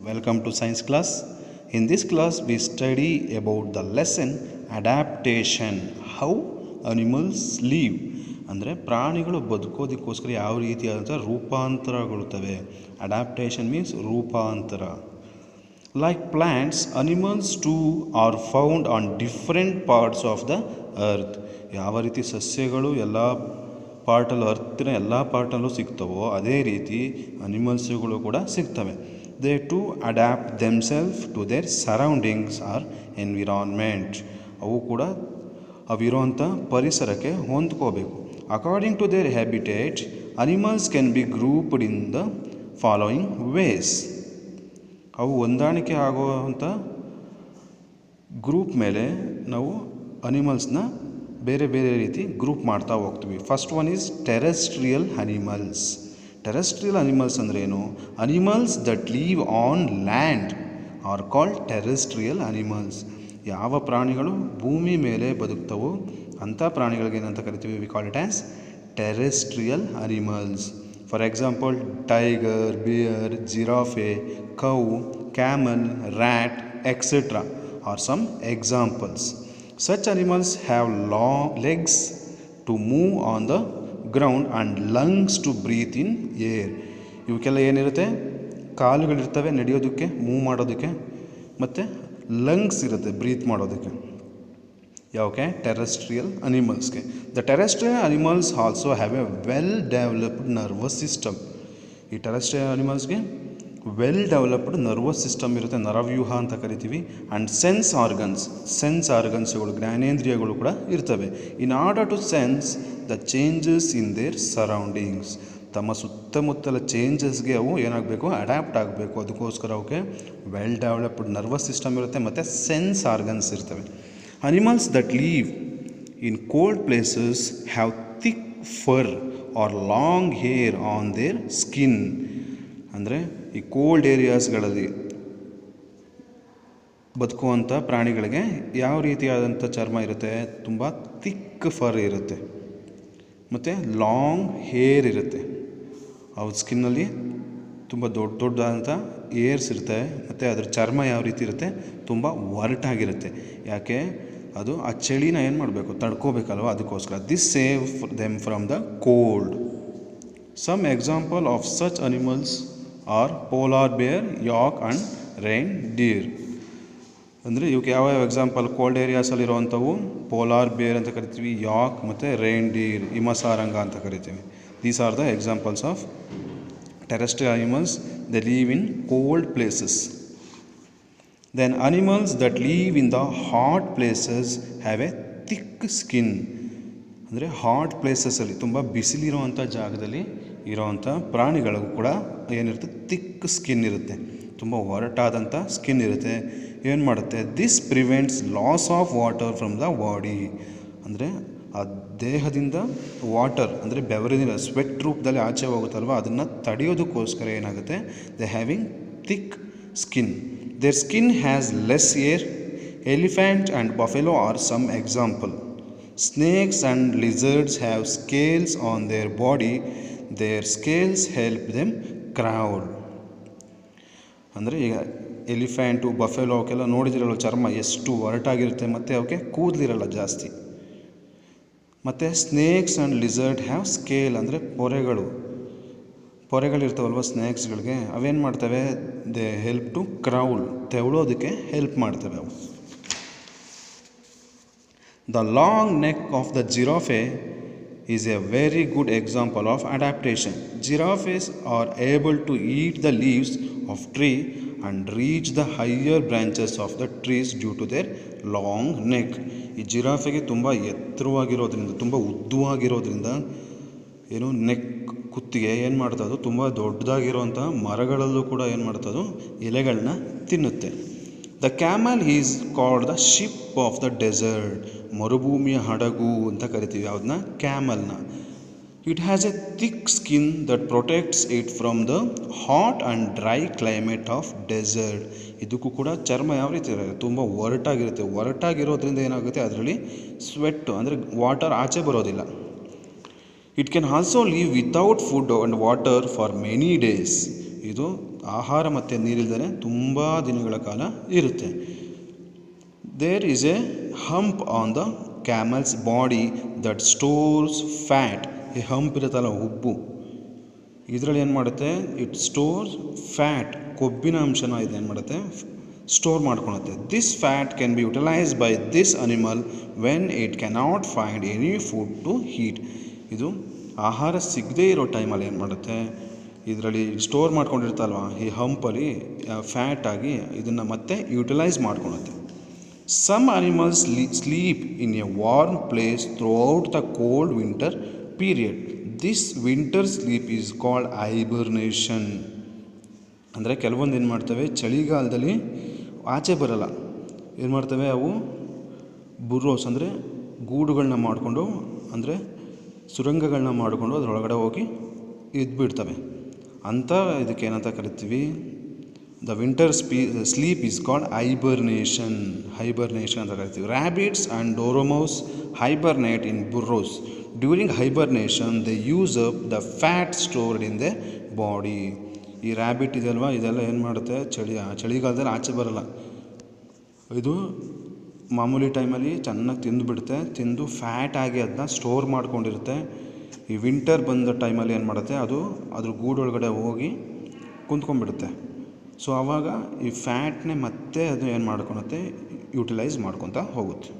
Welcome to science class. In this class we study about the lesson adaptation, how animals live. ಅಂದರೆ ಪ್ರಾಣಿಗಳು ಬದುಕೋದಕ್ಕೋಸ್ಕರ ಯಾವ ರೀತಿಯಾದಂಥ ರೂಪಾಂತರಗೊಳ್ಳುತ್ತವೆ. Adaptation means ರೂಪಾಂತರ. Like plants, animals two are found on different parts of the earth. ಯಾವ ರೀತಿ ಸಸ್ಯಗಳು ಎಲ್ಲ ಪಾರ್ಟಲ್ಲೂ ಅರ್ತಿನ ಎಲ್ಲ ಪಾರ್ಟಲ್ಲೂ ಸಿಗ್ತವೋ ಅದೇ ರೀತಿ ಅನಿಮಲ್ಸ್ಗಳು ಕೂಡ ಸಿಗ್ತವೆ. They too adapt themselves to their surroundings or environment. ಅವು ಕೂಡ ಅವಿರುವಂಥ ಪರಿಸರಕ್ಕೆ ಹೊಂದ್ಕೋಬೇಕು. According to their habitat, animals can be grouped in the following ways. ಅವು ಹೊಂದಾಣಿಕೆ ಆಗುವಂಥ ಗ್ರೂಪ್ ಮೇಲೆ ನಾವು ಅನಿಮಲ್ಸ್ನ ಬೇರೆ ಬೇರೆ ರೀತಿ ಗ್ರೂಪ್ ಮಾಡ್ತಾ ಹೋಗ್ತೀವಿ. First one is terrestrial animals. Terrestrial animals ಅಂದ್ರೇನು? Animals that live on land are called terrestrial animals. ಯಾವ ಪ್ರಾಣಿಗಳು ಭೂಮಿ ಮೇಲೆ ಬದುಕ್ತವೋ ಅಂಥ ಪ್ರಾಣಿಗಳಿಗೆ ಏನಂತ ಕರಿತೀವಿ? We call it as terrestrial animals. For example tiger, bear, giraffe, cow, camel, rat, etcetera are some examples. Such animals have long legs to move on the ground and lungs to breathe in air. ಇವಕ್ಕೆಲ್ಲ ಏನಿರುತ್ತೆ? ಕಾಲುಗಳಿರ್ತವೆ ನಡೆಯೋದಕ್ಕೆ, move ಮಾಡೋದಕ್ಕೆ, ಮತ್ತು lungs ಇರುತ್ತೆ breathe ಮಾಡೋದಕ್ಕೆ. ಯಾವಕ್ಕೆ? Terrestrial ಅನಿಮಲ್ಸ್ಗೆ. The terrestrial animals also have a well developed nervous system. ಈ terrestrial ಅನಿಮಲ್ಸ್ಗೆ ವೆಲ್ ಡೆವಲಪ್ಡ್ ನರ್ವಸ್ ಸಿಸ್ಟಮ್ ಇರುತ್ತೆ, ನರವ್ಯೂಹ ಅಂತ ಕರಿತೀವಿ. ಆ್ಯಂಡ್ ಸೆನ್ಸ್ ಆರ್ಗನ್ಸ್ಗಳು, ಜ್ಞಾನೇಂದ್ರಿಯಗಳು ಕೂಡ ಇರ್ತವೆ. In order to sense the changes in their surroundings. ತಮ್ಮ ಸುತ್ತಮುತ್ತಲ ಚೇಂಜಸ್ಗೆ ಅವು ಏನಾಗಬೇಕು? ಅಡ್ಯಾಪ್ಟ್ ಆಗಬೇಕು. ಅದಕ್ಕೋಸ್ಕರ ಅವಕ್ಕೆ ವೆಲ್ ಡೆವಲಪ್ಡ್ ನರ್ವಸ್ ಸಿಸ್ಟಮ್ ಇರುತ್ತೆ ಮತ್ತು ಸೆನ್ಸ್ ಆರ್ಗನ್ಸ್ ಇರ್ತವೆ. Animals that live in cold places have thick fur or long hair on their skin. ಅಂದರೆ ಈ ಕೋಲ್ಡ್ ಏರಿಯಾಸ್ಗಳಲ್ಲಿ ಬದುಕುವಂಥ ಪ್ರಾಣಿಗಳಿಗೆ ಯಾವ ರೀತಿಯಾದಂಥ ಚರ್ಮ ಇರುತ್ತೆ? ತುಂಬ ಥಿಕ್ ಫರ್ ಇರುತ್ತೆ ಮತ್ತು ಲಾಂಗ್ ಹೇರ್ ಇರುತ್ತೆ. ಅವ್ರ ಸ್ಕಿನ್ನಲ್ಲಿ ತುಂಬ ದೊಡ್ಡದಾದಂಥ ಏರ್ಸ್ ಇರುತ್ತೆ ಮತ್ತು ಅದ್ರ ಚರ್ಮ ಯಾವ ರೀತಿ ಇರುತ್ತೆ? ತುಂಬ ಒರಟಾಗಿರುತ್ತೆ. ಯಾಕೆ? ಅದು ಆ ಚಳಿನ ಏನು ಮಾಡಬೇಕು? ತಡ್ಕೋಬೇಕಲ್ವ, ಅದಕ್ಕೋಸ್ಕರ. This save them from the cold. Some example of such animals are polar bear, yak and rain Deere. ಅಂದರೆ ಇವಕ್ಕೆ ಯಾವ ಎಕ್ಸಾಂಪಲ್? ಕೋಲ್ಡ್ ಏರಿಯಾಸಲ್ಲಿರುವಂಥವು ಪೋಲಾರ್ ಬೇರ್ ಅಂತ ಕರಿತೀವಿ, ಯಾಕ್ ಮತ್ತು ರೈನ್ ಡೀರ್, ಹಿಮಸಾರಂಗ ಅಂತ ಕರಿತೀವಿ. These are the examples of terrestrial animals. They live in cold places. Then animals that live in the hot places have a thick skin. ಅಂದರೆ ಹಾಟ್ ಪ್ಲೇಸಸ್ಸಲ್ಲಿ, ತುಂಬ ಬಿಸಿಲಿರುವಂಥ ಜಾಗದಲ್ಲಿ ಇರೋವಂಥ ಪ್ರಾಣಿಗಳಿಗೂ ಕೂಡ ಏನಿರುತ್ತೆ? ಥಿಕ್ ಸ್ಕಿನ್ ಇರುತ್ತೆ, ತುಂಬ ಒರಟಾದಂಥ ಸ್ಕಿನ್ ಇರುತ್ತೆ. ಏನು ಮಾಡುತ್ತೆ? This prevents loss of water from the body. ಅಂದರೆ ಆ ದೇಹದಿಂದ ವಾಟರ್ ಅಂದರೆ ಬೆವರಿನ ಸ್ವೆಟ್ ರೂಪದಲ್ಲಿ ಆಚೆ ಹೋಗುತ್ತಲ್ವ, ಅದನ್ನು ತಡೆಯೋದಕ್ಕೋಸ್ಕರ ಏನಾಗುತ್ತೆ? They having thick skin. Their skin has less air. Elephant and buffalo are some example. Snakes and lizards have scales on their body. Their scales help them crawl. ಅಂದರೆ ಈಗ ಎಲಿಫೆಂಟು, ಬಫೆಲೋ ಅವಕ್ಕೆಲ್ಲ ನೋಡಿದಿರಲ್ಲ ಚರ್ಮ ಎಷ್ಟು ಒರಟಾಗಿರುತ್ತೆ ಮತ್ತು ಅವಕ್ಕೆ ಕೂದಲಿರಲ್ಲ ಜಾಸ್ತಿ. ಮತ್ತು snakes and lizard have scale ಅಂದರೆ ಪೊರೆಗಳಿರ್ತಾವಲ್ವ ಸ್ನೇಕ್ಸ್ಗಳಿಗೆ, ಅವೇನು ಮಾಡ್ತವೆ? ದೇ ಹೆಲ್ಪ್ ಟು ಕ್ರೌಲ್, ತೆವಳೋದಕ್ಕೆ ಹೆಲ್ಪ್ ಮಾಡ್ತವೆ ಅವು. The long neck of the giraffe is a very good example of adaptation. Giraffes are able to eat the leaves of tree and reach the higher branches of the trees due to their long neck. ಈ ಜಿರಾಫೆಗೆ ತುಂಬ ಎತ್ತರವಾಗಿರೋದ್ರಿಂದ, ತುಂಬ ಉದ್ದವಾಗಿರೋದ್ರಿಂದ ಏನು neck, ಕುತ್ತಿಗೆ ಏನು ಮಾಡ್ತದೋ ತುಂಬ ದೊಡ್ಡದಾಗಿರೋಂಥ ಮರಗಳಲ್ಲೂ ಕೂಡ ಏನು ಮಾಡ್ತದೋ ಎಲೆಗಳನ್ನ ತಿನ್ನುತ್ತೆ. The camel is called the ship of the desert. ಮರುಭೂಮಿಯ ಹಡಗು ಅಂತ ಕರಿತೀವಿ ಯಾವುದನ್ನ? ಕ್ಯಾಮಲ್ನ. It has a thick skin that protects it from the hot and dry climate of desert. ಇದಕ್ಕೂ ಕೂಡ ಚರ್ಮ ಯಾವ ರೀತಿ ಇರುತ್ತೆ? ತುಂಬ ಒರಟಾಗಿರುತ್ತೆ. ಒರಟಾಗಿರೋದ್ರಿಂದ ಏನಾಗುತ್ತೆ? ಅದರಲ್ಲಿ ಸ್ವೆಟ್ ಅಂದರೆ ವಾಟರ್ ಆಚೆ ಬರೋದಿಲ್ಲ. It can also live without food and water for many days. ಇದು ಆಹಾರ ಮತ್ತು ನೀರಿಲ್ಲದೆ ತುಂಬ ದಿನಗಳ ಕಾಲ ಇರುತ್ತೆ. There is a hump on the camel's body that stores fat. ಈ ಹಂಪ್ ಇರುತ್ತಲ್ಲ, ಉಬ್ಬು, ಇದರಲ್ಲಿ ಏನು ಮಾಡುತ್ತೆ, ಇಟ್ ಸ್ಟೋರ್ಸ್ ಫ್ಯಾಟ್, ಕೊಬ್ಬಿನ ಅಂಶನ ಇದು ಏನು ಮಾಡುತ್ತೆ, ಸ್ಟೋರ್ ಮಾಡ್ಕೊಳುತ್ತೆ. This fat can be utilised by this animal when it cannot find any food to heat. ಇದು ಆಹಾರ ಸಿಗದೇ ಇರೋ ಟೈಮಲ್ಲಿ ಏನು ಮಾಡುತ್ತೆ, ಇದರಲ್ಲಿ ಸ್ಟೋರ್ ಮಾಡ್ಕೊಂಡಿರ್ತಲ್ವ ಈ ಹಂಪಲ್ಲಿ ಫ್ಯಾಟ್ ಆಗಿ ಇದನ್ನು ಮತ್ತೆ ಯುಟಿಲೈಸ್ ಮಾಡ್ಕೊಳುತ್ತೆ. Some animals sleep in a warm place throughout the cold winter period. This winter sleep is called hibernation. ಅಂದರೆ ಕೆಲವೊಂದು ಏನು ಮಾಡ್ತವೆ, ಚಳಿಗಾಲದಲ್ಲಿ ಆಚೆ ಬರಲ್ಲ, ಏನು ಮಾಡ್ತವೆ, ಅವು ಬುರ್ರೋಸ್ ಅಂದರೆ ಗೂಡುಗಳನ್ನ ಮಾಡಿಕೊಂಡು, ಅಂದರೆ ಸುರಂಗಗಳನ್ನ ಮಾಡಿಕೊಂಡು ಅದರೊಳಗಡೆ ಹೋಗಿ ಇದ್ಬಿಡ್ತವೆ. ಅಂಥ ಇದಕ್ಕೆ ಏನಂತ ಕರಿತೀವಿ, the winter sleep is called hibernation ಅಂತ ಕರಿತೀವಿ. Rabbits and dormouse hibernate in burrows. During hibernation they use up the fat stored in the body. ಈ ರ್ಯಾಬಿಟ್ ಇದೆಯಲ್ವ, ಇದೆಲ್ಲ ಏನು ಮಾಡುತ್ತೆ, ಚಳಿಗಾಲದಲ್ಲಿ ಆಚೆ ಬರಲ್ಲ, ಇದು ಮಾಮೂಲಿ ಟೈಮಲ್ಲಿ ಚೆನ್ನಾಗಿ ತಿಂದುಬಿಡುತ್ತೆ, ತಿಂದು ಫ್ಯಾಟ್ ಆಗಿ ಅದನ್ನ ಸ್ಟೋರ್ ಮಾಡ್ಕೊಂಡಿರುತ್ತೆ. ಈ ವಿಂಟರ್ ಬಂದ ಟೈಮಲ್ಲಿ ಏನು ಮಾಡುತ್ತೆ, ಅದು ಅದ್ರ ಗೂಡೊಳಗಡೆ ಹೋಗಿ ಕುಂತ್ಕೊಂಡ್ಬಿಡುತ್ತೆ. ಸೊ ಆವಾಗ ಈ ಫ್ಯಾಟ್ನೇ ಮತ್ತೆ ಅದು ಏನು ಮಾಡ್ಕೊಳುತ್ತೆ, ಯುಟಿಲೈಸ್ ಮಾಡ್ಕೊತಾ ಹೋಗುತ್ತೆ.